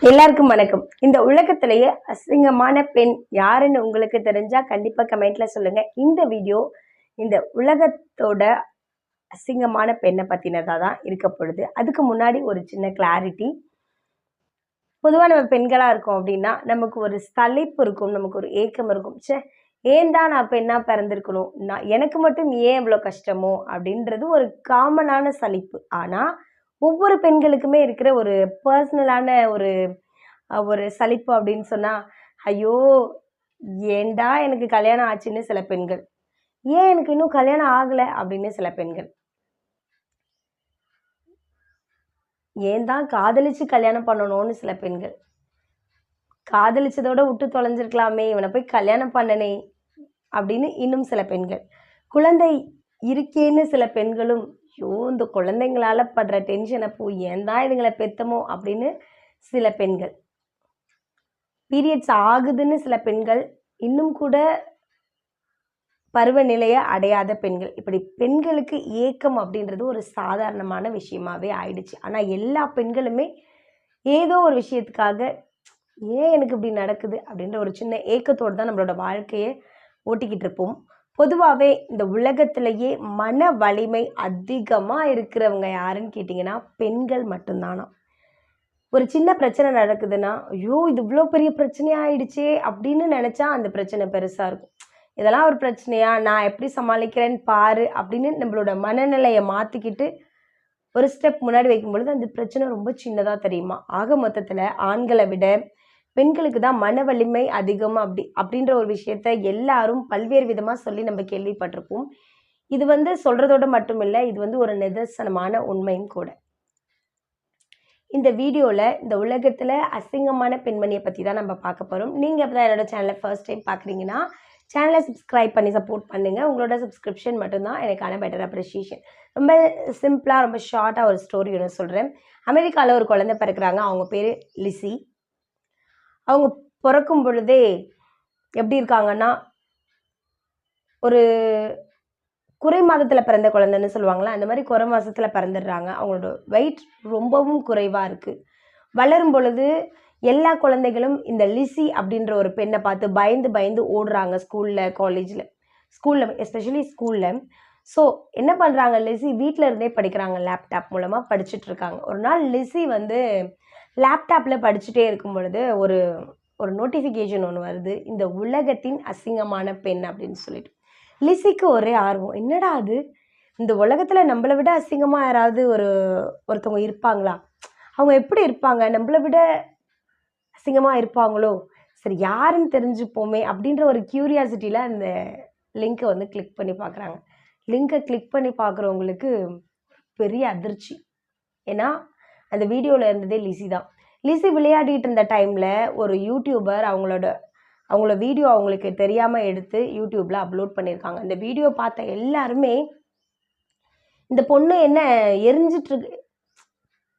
எல்லாருக்கும் வணக்கம். இந்த உலகத்திலேயே அசிங்கமான பெண் யாருன்னு உங்களுக்கு தெரிஞ்சா கண்டிப்பா கமெண்ட்ல சொல்லுங்க. இந்த வீடியோ இந்த உலகத்தோட அசிங்கமான பெண்ணை பத்தினதா தான் இருக்க பொழுது. அதுக்கு முன்னாடி ஒரு சின்ன கிளாரிட்டி. பொதுவா நம்ம பெண்களா இருக்கோம் அப்படின்னா நமக்கு ஒரு சலிப்பு இருக்கும், நமக்கு ஒரு ஏக்கம் இருக்கும். ஏன் தான் நான் பெண்ணா பிறந்திருக்கணும், நான் எனக்கு மட்டும் ஏன் இவ்வளோ கஷ்டமோ அப்படின்றது ஒரு காமனான சலிப்பு. ஆனா ஒவ்வொரு பெண்களுக்குமே இருக்கிற ஒரு பர்சனலான ஒரு ஒரு சலிப்பு அப்படின்னு சொன்னா, ஐயோ! ஏன்டா எனக்கு கல்யாணம் ஆச்சுன்னு சில பெண்கள். ஏன் எனக்கு இன்னும் கல்யாணம் ஆகல அப்படின்னு சில பெண்கள். ஏன் தான் காதலிச்சு கல்யாணம் பண்ணணும்னு சில பெண்கள். காதலிச்சதோட விட்டு தொலைஞ்சிருக்கலாமே, இவனை போய் கல்யாணம் பண்ணனே அப்படின்னு இன்னும் சில பெண்கள். குழந்தை இருக்கேன்னு சில பெண்களும், ஐயோ! இந்த குழந்தைங்களால படுற டென்ஷனை போய் ஏன் தான் இதுங்கள பெத்தமோ அப்படின்னு சில பெண்கள். பீரியட்ஸ் ஆகுதுன்னு சில பெண்கள், இன்னும் கூட பருவநிலையை அடையாத பெண்கள். இப்படி பெண்களுக்கு ஏக்கம் அப்படின்றது ஒரு சாதாரணமான விஷயமாவே ஆயிடுச்சு. ஆனா எல்லா பெண்களுமே ஏதோ ஒரு விஷயத்துக்காக ஏன் எனக்கு இப்படி நடக்குது அப்படின்ற ஒரு சின்ன ஏக்கத்தோடு தான் நம்மளோட வாழ்க்கையை ஓட்டிக்கிட்டு இருப்போம். பொதுவாகவே இந்த உலகத்திலேயே மன வலிமை அதிகமாக இருக்கிறவங்க யாருன்னு கேட்டிங்கன்னா பெண்கள் மட்டும்தானா. ஒரு சின்ன பிரச்சனை நடக்குதுன்னா, ஐயோ! இது இவ்வளோ பெரிய பிரச்சனையா ஆயிடுச்சே அப்படின்னு நினச்சா அந்த பிரச்சனை பெருசாக இருக்கும். இதெல்லாம் ஒரு பிரச்சனையா, நான் எப்படி சமாளிக்கிறேன்னு பாரு அப்படின்னு நம்மளோட மனநிலையை மாற்றிக்கிட்டு ஒரு ஸ்டெப் முன்னாடி வைக்கும்பொழுது அந்த பிரச்சனை ரொம்ப சின்னதாக தெரியுமா. ஆக மொத்தத்தில் ஆண்களை விட பெண்களுக்கு தான் மன வலிமை அதிகம் அப்படின்ற ஒரு விஷயத்த எல்லாரும் பல்வேறு விதமாக சொல்லி நம்ம கேள்விப்பட்டிருப்போம். இது சொல்றதோட மட்டும் இல்லை, இது ஒரு நிதர்சனமான உண்மையும் கூட. இந்த வீடியோவில் இந்த உலகத்தில் அசிங்கமான பெண்மணியை பற்றி தான் நம்ம பார்க்க போகிறோம். நீங்கள் இப்போ தான் என்னோட சேனலை ஃபர்ஸ்ட் டைம் பார்க்குறீங்கன்னா சேனலை சப்ஸ்கிரைப் பண்ணி சப்போர்ட் பண்ணுங்கள். உங்களோட சப்ஸ்கிரிப்ஷன் மட்டும்தான் எனக்கான பெட்டர் அப்ரிஷியேஷன். ரொம்ப சிம்பிளாக ரொம்ப ஷார்ட்டாக ஒரு ஸ்டோரி ஒன்று சொல்கிறேன். அமெரிக்காவில் ஒரு குழந்தை பிறக்கிறாங்க. அவங்க பேர் லிசி. அவங்க பிறக்கும் பொழுதே எப்படி இருக்காங்கன்னா, ஒரு குறை மாதத்தில் பிறந்த குழந்தைன்னு சொல்லுவாங்களா, அந்த மாதிரி குறை மாதத்தில் பிறந்துடுறாங்க. அவங்களோட வெயிட் ரொம்பவும் குறைவாக இருக்குது. வளரும் பொழுது எல்லா குழந்தைகளும் இந்த லிசி அப்படின்ற ஒரு பெண்ணை பார்த்து பயந்து பயந்து ஓடுறாங்க. ஸ்கூலில் எஸ்பெஷலி ஸ்கூலில். ஸோ என்ன பண்ணுறாங்க, லிசி வீட்டில் இருந்தே படிக்கிறாங்க. லேப்டாப் மூலமாக படிச்சுட்டு இருக்காங்க. ஒரு நாள் லிசி லேப்டாப்பில் படிச்சுட்டே இருக்கும் பொழுது ஒரு நோட்டிஃபிகேஷன் ஒன்று வருது, இந்த உலகத்தின் அசிங்கமான பெண் அப்படின்னு சொல்லிட்டு. லிசிக்கு ஒரே ஆர்வம், என்னடா அது, இந்த உலகத்தில் நம்மளை விட அசிங்கமாக யாராவது ஒருத்தவங்க இருப்பாங்களா, அவங்க எப்படி இருப்பாங்க, நம்மளை விட அசிங்கமாக இருப்பாங்களோ, சரி யாருன்னு தெரிஞ்சுப்போமே அப்படின்ற ஒரு க்யூரியாசிட்டியில் அந்த லிங்க்கை கிளிக் பண்ணி பார்க்குறாங்க. லிங்கை கிளிக் பண்ணி பார்க்குறவங்களுக்கு பெரிய அதிர்ச்சி. ஏன்னா அந்த வீடியோவில் இருந்ததே லிசி தான். லிசி விளையாடிட்டு இருந்த டைமில் ஒரு யூடியூபர் அவங்களோட வீடியோ அவங்களுக்கு தெரியாமல் எடுத்து யூடியூப்பில் அப்லோட் பண்ணியிருக்காங்க. இந்த வீடியோ பார்த்த எல்லாருமே இந்த பொண்ணு என்ன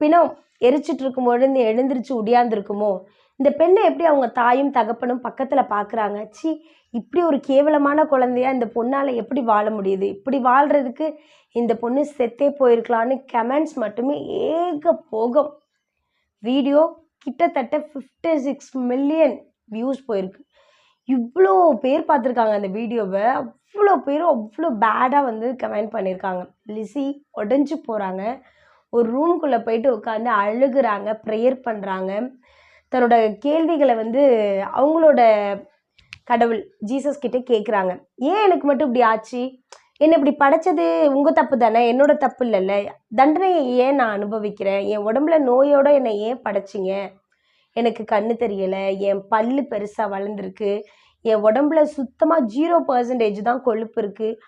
பிணம் எரிச்சிட்டு இருக்கும்பொழுது எழுந்திரிச்சு உடியாந்துருக்குமோ, இந்த பெண்ணை எப்படி அவங்க தாயும் தகப்பனும் பக்கத்தில் பார்க்குறாங்க, இப்படி ஒரு கேவலமான குழந்தையா இந்த பொண்ணால் எப்படி வாழ முடியுது, இப்படி வாழ்கிறதுக்கு இந்த பொண்ணு செத்தே போயிருக்கலான்னு கமெண்ட்ஸ் மட்டுமே ஏக போகம். வீடியோ கிட்டத்தட்ட 56 மில்லியன் வியூஸ் போயிருக்கு. இவ்வளோ பேர் பார்த்துருக்காங்க அந்த வீடியோவை. அவ்வளோ பேரும் அவ்வளோ பேடாக கமெண்ட் பண்ணியிருக்காங்க. லிசி உடஞ்சி போகிறாங்க. ஒரு ரூம்குள்ளே போயிட்டு உட்காந்து அழுகுறாங்க, ப்ரேயர் பண்ணுறாங்க. தன்னோட கேள்விகளை அவங்களோட கடவுள் ஜீசஸ் கிட்டே கேட்குறாங்க. ஏன் எனக்கு மட்டும் இப்படி ஆச்சு, என்னை இப்படி படைச்சது உங்கள் தப்பு தானே, என்னோட தப்பு இல்லைல்ல, தண்டனையை ஏன் நான் அனுபவிக்கிறேன், என் உடம்புல நோயோடு என்னை ஏன் படைச்சிங்க, எனக்கு கண்ணு தெரியலை, என் பல்லு பெருசாக வளர்ந்துருக்கு, என் உடம்புல சுத்தமாக 0% தான் கொழுப்பு இருக்குது,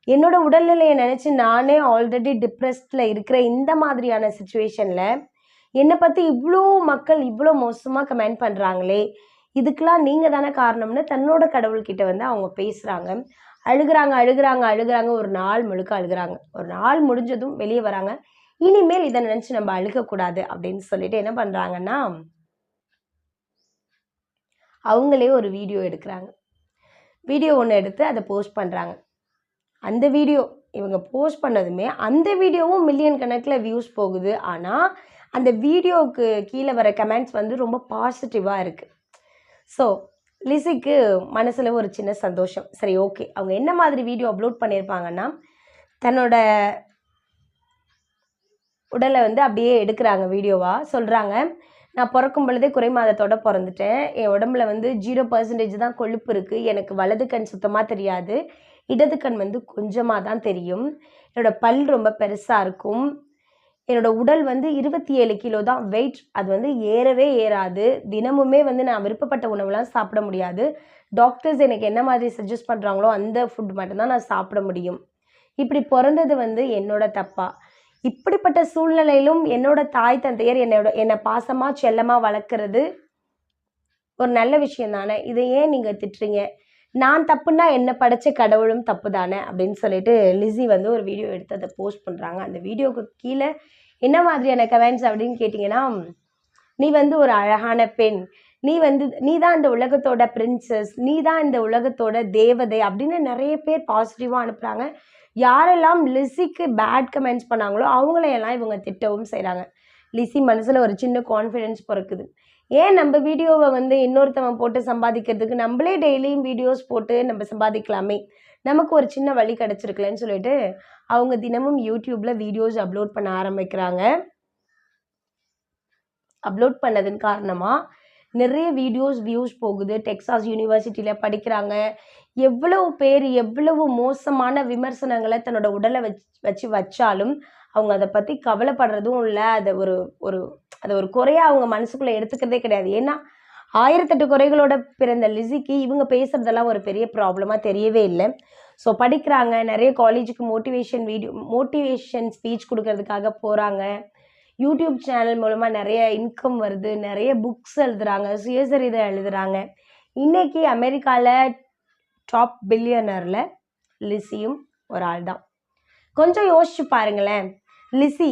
என்னோட உடல்நிலையை நினச்சி நானே ஆல்ரெடி டிப்ரெஸ்டில் இருக்கிற இந்த மாதிரியான சுச்சுவேஷனில் என்னை பற்றி இவ்வளோ மக்கள் இவ்வளோ மோசமாக கமெண்ட் பண்ணுறாங்களே, இதுக்கெலாம் நீங்கள் தானே காரணம்னு தன்னோட கடவுள்கிட்ட அவங்க பேசுகிறாங்க. அழுகிறாங்க. ஒரு நாள் முழுக்க அழுகிறாங்க. ஒரு நாள் முடிஞ்சதும் வெளியே வராங்க. இனிமேல் இதை நினச்சி நம்ம அழுகக்கூடாது அப்படின்னு சொல்லிட்டு என்ன பண்ணுறாங்கன்னா, அவங்களே ஒரு வீடியோ எடுக்கிறாங்க. வீடியோ ஒன்று எடுத்து அதை போஸ்ட் பண்ணுறாங்க. அந்த வீடியோ இவங்க போஸ்ட் பண்ணதுமே அந்த வீடியோவும் மில்லியன் கணக்கில் வியூஸ் போகுது. ஆனால் அந்த வீடியோவுக்கு கீழே வர கமெண்ட்ஸ் வந்து ரொம்ப பாசிட்டிவாக இருக்குது. ஸோ லிஸிக்கு மனசில் ஒரு சின்ன சந்தோஷம். சரி, ஓகே, அவங்க என்ன மாதிரி வீடியோ அப்லோட் பண்ணியிருப்பாங்கன்னா, தன்னோட உடலை வந்து அப்படியே எடுக்கிறாங்க வீடியோவாக. சொல்கிறாங்க, நான் பிறக்கும் பொழுதே குறைமாதத்தோட பிறந்துட்டேன். என் உடம்புல வந்து 0% தான் கொழுப்பு இருக்குது. எனக்கு வலது கண் சுத்தமாக தெரியாது, இடது கண் வந்து கொஞ்சமாக தான் தெரியும். என்னோடய பல் ரொம்ப பெருசாக இருக்கும். என்னோட உடல் வந்து 27 கிலோ தான் வெயிட். அது வந்து ஏறவே ஏறாது. தினமுமே வந்து நான் விருப்பப்பட்ட உணவுலாம் சாப்பிட முடியாது. டாக்டர்ஸ் எனக்கு என்ன மாதிரி சஜஸ்ட் பண்ணுறாங்களோ அந்த ஃபுட் மட்டும்தான் நான் சாப்பிட முடியும். இப்படி பிறந்தது வந்து என்னோட தப்பா? இப்படிப்பட்ட சூழ்நிலையிலும் என்னோட தாய் தந்தையர் என்னை பாசமாக செல்லமாக வளர்க்குறது ஒரு நல்ல விஷயம் தானே. இதை ஏன் நீங்கள் திட்டுறீங்க? நான் தப்புன்னா என்ன படைச்ச கடவுளும் தப்பு தானே அப்படின்னு சொல்லிட்டு லிஸி வந்து ஒரு வீடியோ எடுத்து அதை போஸ்ட் பண்ணுறாங்க. அந்த வீடியோவுக்கு கீழே என்ன மாதிரியான கமெண்ட்ஸ் அப்படின்னு கேட்டிங்கன்னா, நீ வந்து ஒரு அழகான பெண், நீ தான் இந்த உலகத்தோட பிரின்சஸ், நீ தான் இந்த உலகத்தோட தேவதை அப்படின்னு நிறைய பேர் பாசிட்டிவாக அனுப்புகிறாங்க. யாரெல்லாம் லிஸிக்கு பேட் கமெண்ட்ஸ் பண்ணாங்களோ அவங்களையெல்லாம் இவங்க திட்டவும் செய்கிறாங்க. லிஸி மனசில் ஒரு சின்ன கான்ஃபிடென்ஸ் பிறக்குது. ஏன் நம்ம வீடியோவை வந்து இன்னொருத்தவன் போட்டு சம்பாதிக்கிறதுக்கு நம்மளே டெய்லியும் வீடியோஸ் போட்டு நம்ம சம்பாதிக்கலாமே, நமக்கு ஒரு சின்ன வழி கிடச்சிருக்கலன்னு சொல்லிட்டு அவங்க தினமும் யூடியூப்பில் வீடியோஸ் அப்லோட் பண்ண ஆரம்பிக்கிறாங்க. அப்லோட் பண்ணதன் காரணமாக நிறைய வீடியோஸ் வியூஸ் போகுது. டெக்சாஸ் யூனிவர்சிட்டியில் படிக்கிறாங்க. எவ்வளவு பேர் எவ்வளவு மோசமான விமர்சனங்களை தன்னோட உடலை வச்சாலும் அவங்க அதை பற்றி கவலைப்படுறதும் இல்லை. அதை ஒரு குறையாக அவங்க மனசுக்குள்ளே எடுத்துக்கிறதே கிடையாது. ஏன்னா 1008 குறைகளோட பிறந்த லிஸிக்கு இவங்க பேசுகிறதெல்லாம் ஒரு பெரிய ப்ராப்ளமாக தெரியவே இல்லை. ஸோ படிக்கிறாங்க, நிறைய காலேஜுக்கு மோட்டிவேஷன் ஸ்பீச் கொடுக்கறதுக்காக போகிறாங்க. யூடியூப் சேனல் மூலமாக நிறைய இன்கம் வருது, நிறைய புக்ஸ் எழுதுகிறாங்க, சுயசரிதை எழுதுகிறாங்க. இன்றைக்கி அமெரிக்காவில் டாப் பில்லியனரில் லிஸியும் ஒரு ஆள் தான். கொஞ்சம் யோசிச்சு பாருங்களேன். லிஸி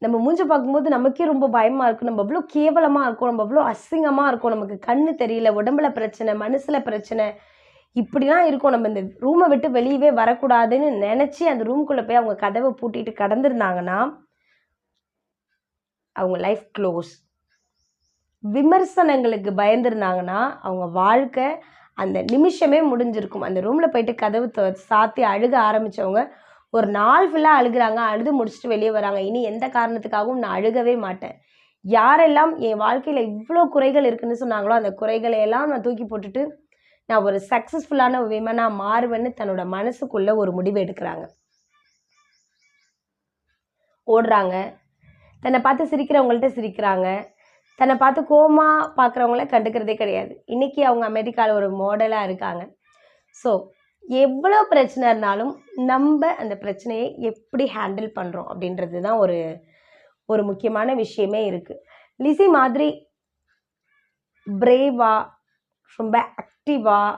நம்ம மூஞ்சி பார்க்கும்போது நமக்கே ரொம்ப பயமாக இருக்கும். நம்ம அவ்வளோ கேவலமாக இருக்கும், நம்ம அவ்வளோ அசிங்கமாக இருக்கும். நமக்கு கண்ணு தெரியல, உடம்புல பிரச்சனை, மனசில் பிரச்சனை, இப்படிலாம் இருக்கும். நம்ம இந்த ரூமை விட்டு வெளியவே வரக்கூடாதுன்னு நினச்சி அந்த ரூம்குள்ளே போய் அவங்க கதவை பூட்டிட்டு கடந்திருந்தாங்கன்னா அவங்க லைஃப் க்ளோஸ். விமர்சனங்களுக்கு பயந்துருந்தாங்கன்னா அவங்க வாழ்க்கை அந்த நிமிஷமே முடிஞ்சிருக்கும். அந்த ரூமில் போயிட்டு கதவு சாத்தி அழுக ஆரம்பித்தவங்க ஒரு நாள் ஃபுல்லாக அழுகிறாங்க, அழுது முடிச்சுட்டு வெளியே வராங்க. இனி எந்த காரணத்துக்காகவும் நான் அழுகவே மாட்டேன். யாரெல்லாம் என் வாழ்க்கையில் இவ்வளோ குறைகள் இருக்குன்னு சொன்னாங்களோ அந்த குறைகளையெல்லாம் நான் தூக்கி போட்டுட்டு நான் ஒரு சக்ஸஸ்ஃபுல்லான விமனாக மாறுவேன்னு தன்னோட மனசுக்குள்ளே ஒரு முடிவு எடுக்கிறாங்க. ஓடுறாங்க, தன்னை பார்த்து சிரிக்கிறவங்கள்ட்ட சிரிக்கிறாங்க, தன்னை பார்த்து கோவமாக பார்க்குறவங்கள கண்டுக்கிறதே கிடையாது. இன்றைக்கி அவங்க அமெரிக்காவில் ஒரு மாடலாக இருக்காங்க. ஸோ எவ்வளோ பிரச்சனை இருந்தாலும் நம்ம அந்த பிரச்சனையை எப்படி ஹேண்டில் பண்ணுறோம் அப்படின்றது தான் ஒரு முக்கியமான விஷயமே இருக்குது. லிஸி மாதிரி பிரேவாக, ரொம்ப ஆக்டிவாக,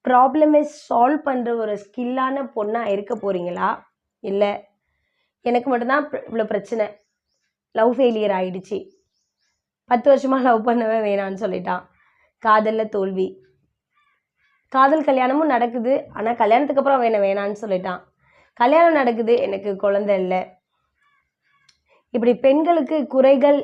ப்ராப்ளமை சால்வ் பண்ணுற ஒரு ஸ்கில்லான பொண்ணாக இருக்க போகிறீங்களா? இல்லை எனக்கு மட்டும்தான் இவ்வளோ பிரச்சனை, லவ் ஃபெயிலியர் ஆகிடுச்சு, 10 வருஷமாக லவ் பண்ணவே வேணான்னு சொல்லிட்டான், காதலில் தோல்வி, காதல் கல்யாணமும் நடக்குது ஆனால் கல்யாணத்துக்கு அப்புறம் வேணான்னு சொல்லிட்டான், கல்யாணம் நடக்குது எனக்கு குழந்தை இல்லை. இப்படி பெண்களுக்கு குறைகள்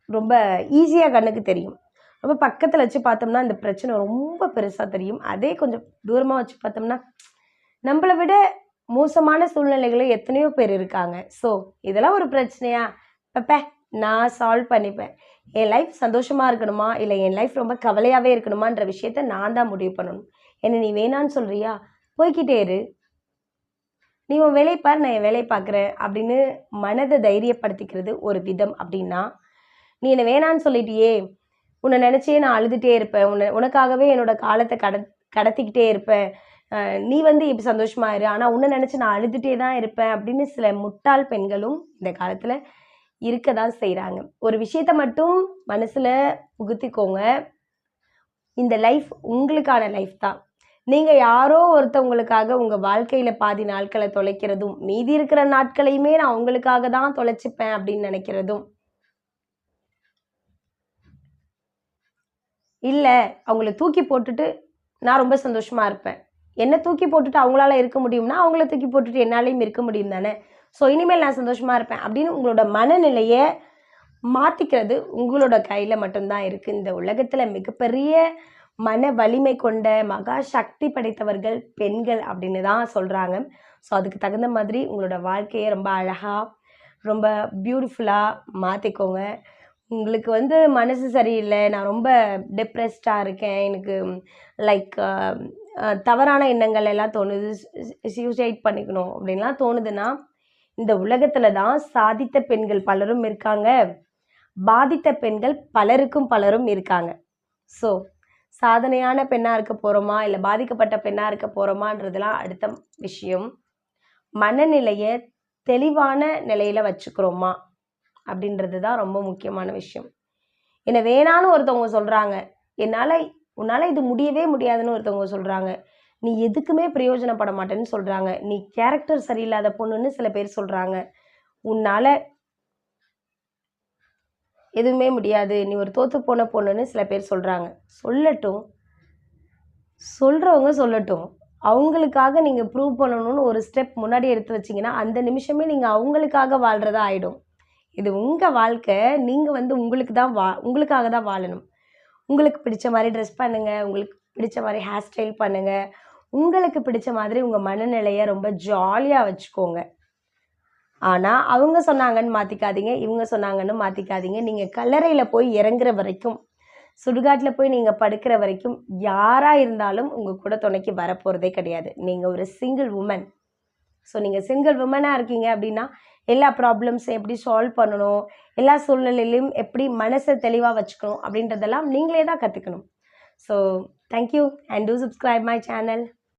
ரொம்ப ஈஸியாக கண்ணுக்கு தெரியும். ரொம்ப பக்கத்தில் வச்சு பார்த்தோம்னா இந்த பிரச்சனை ரொம்ப பெருசாக தெரியும். அதே கொஞ்சம் தூரமாக வச்சு பார்த்தோம்னா நம்மளை விட மோசமான சூழ்நிலைகளும் எத்தனையோ பேர் இருக்காங்க. ஸோ இதெல்லாம் ஒரு பிரச்சனையா? நான் சால்வ் பண்ணிப்பேன். என் லைஃப் சந்தோஷமாக இருக்கணுமா இல்லை என் லைஃப் ரொம்ப கவலையாகவே இருக்கணுமான்ற விஷயத்த நான் தான் முடிவு பண்ணணும். என்ன நீ வேணான்னு சொல்கிறியா? போய்கிட்டே இரு, நீ உன் வேலையை பார், நான் என் வேலையை பார்க்குறேன் அப்படின்னு மனதை தைரியப்படுத்திக்கிறது ஒரு விதம். அப்படின்னா நீ என்னை வேணான்னு சொல்லிட்டியே, உன்னை நினச்சே நான் அழுதுகிட்டே இருப்பேன், உனக்காகவே என்னோட காலத்தை கடத்திக்கிட்டே இருப்பேன், நீ வந்து இப்போ சந்தோஷமாக இரு, ஆனால் உன்னை நினச்சி நான் அழுதுகிட்டே தான் இருப்பேன் அப்படின்னு சில முட்டாள் பெண்களும் இந்த காலத்தில் இருக்க தான் செய்கிறாங்க. ஒரு விஷயத்தை மட்டும் மனசில் புகுத்திக்கோங்க, இந்த லைஃப் உங்களுக்கான லைஃப் தான். நீங்கள் யாரோ ஒருத்தவங்களுக்காக உங்கள் வாழ்க்கையில் பாதி நாட்களை தொலைக்கிறதும் மீதி இருக்கிற நாட்களையுமே நான் உங்களுக்காக தான் தொலைச்சிப்பேன் அப்படின்னு நினைக்கிறதும் இல்லை. அவங்கள தூக்கி போட்டுட்டு நான் ரொம்ப சந்தோஷமாக இருப்பேன், என்னை தூக்கி போட்டுட்டு அவங்களால இருக்க முடியும்னா அவங்கள தூக்கி போட்டுட்டு என்னாலையும் இருக்க முடியும் தானே. ஸோ இனிமேல் நான் சந்தோஷமாக இருப்பேன் அப்படின்னு உங்களோட மனநிலையை மாற்றிக்கிறது உங்களோட கையில் மட்டும்தான் இருக்குது. இந்த உலகத்தில் மிகப்பெரிய மன வலிமை கொண்ட மகா சக்தி படைத்தவர்கள் பெண்கள் அப்படின்னு தான் சொல்கிறாங்க. ஸோ அதுக்கு தகுந்த மாதிரி உங்களோட வாழ்க்கையை ரொம்ப அழகாக ரொம்ப பியூட்டிஃபுல்லாக மாற்றிக்கோங்க. உங்களுக்கு வந்து மனசு சரியில்லை, நான் ரொம்ப டிப்ரெஸ்டாக இருக்கேன், எனக்கு லைக் தவறான எண்ணங்கள் எல்லாம் தோணுது, சூசைட் பண்ணிக்கணும் அப்படின்லாம் தோணுதுன்னா, இந்த உலகத்தில் தான் சாதித்த பெண்கள் பலரும் இருக்காங்க, பாதித்த பெண்கள் பலரும் இருக்காங்க. ஸோ சாதனையான பெண்ணாக இருக்க போகிறோமா இல்லை பாதிக்கப்பட்ட பெண்ணாக இருக்க போகிறோமான்றதுலாம் அடுத்த விஷயம். மனநிலையை தெளிவான நிலையில் வச்சுக்கிறோமா அப்படின்றது தான் ரொம்ப முக்கியமான விஷயம். என்னை வேணான்னு ஒருத்தவங்க சொல்கிறாங்க, உன்னால் இது முடியவே முடியாதுன்னு ஒருத்தவங்க சொல்கிறாங்க, நீ எதுக்குமே பிரயோஜனப்பட மாட்டேன்னு சொல்கிறாங்க, நீ கேரக்டர் சரியில்லாத பொண்ணுன்னு சில பேர் சொல்கிறாங்க, உன்னால் எதுவுமே முடியாது, நீ ஒரு தோற்று போன பொண்ணுன்னு சில பேர் சொல்கிறாங்க. சொல்லட்டும், சொல்கிறவங்க சொல்லட்டும். அவங்களுக்காக நீங்கள் ப்ரூவ் பண்ணணும்னு ஒரு ஸ்டெப் முன்னாடி எடுத்து வச்சிங்கன்னா அந்த நிமிஷமே நீங்கள் அவங்களுக்காக வாழ்கிறதா ஆகிடும். இது உங்கள் வாழ்க்கை, நீங்கள் வந்து உங்களுக்காக தான் வாழணும். உங்களுக்கு பிடிச்ச மாதிரி ட்ரெஸ் பண்ணுங்கள், உங்களுக்கு பிடிச்ச மாதிரி ஹேர் ஸ்டைல் பண்ணுங்கள், உங்களுக்கு பிடிச்ச மாதிரி உங்கள் மனநிலையை ரொம்ப ஜாலியாக வச்சுக்கோங்க. ஆனால் அவங்க சொன்னாங்கன்னு மாற்றிக்காதீங்க, இவங்க சொன்னாங்கன்னு மாற்றிக்காதீங்க. நீங்கள் கல்லறையில் போய் இறங்குற வரைக்கும், சுடுகாட்டில் போய் நீங்கள் படுக்கிற வரைக்கும் யாராக இருந்தாலும் உங்கள் கூட துணைக்கு வரப்போகிறதே கிடையாது. நீங்கள் ஒரு சிங்கிள் உமன். ஸோ நீங்கள் சிங்கிள் உமனாக இருக்கீங்க அப்படின்னா எல்லா ப்ராப்ளம்ஸை எப்படி சால்வ் பண்ணணும், எல்லா சூழ்நிலையிலையும் எப்படி மனசை தெளிவாக வச்சுக்கணும் அப்படின்றதெல்லாம் நீங்களே தான் கற்றுக்கணும். So thank you and two subscribe my channel.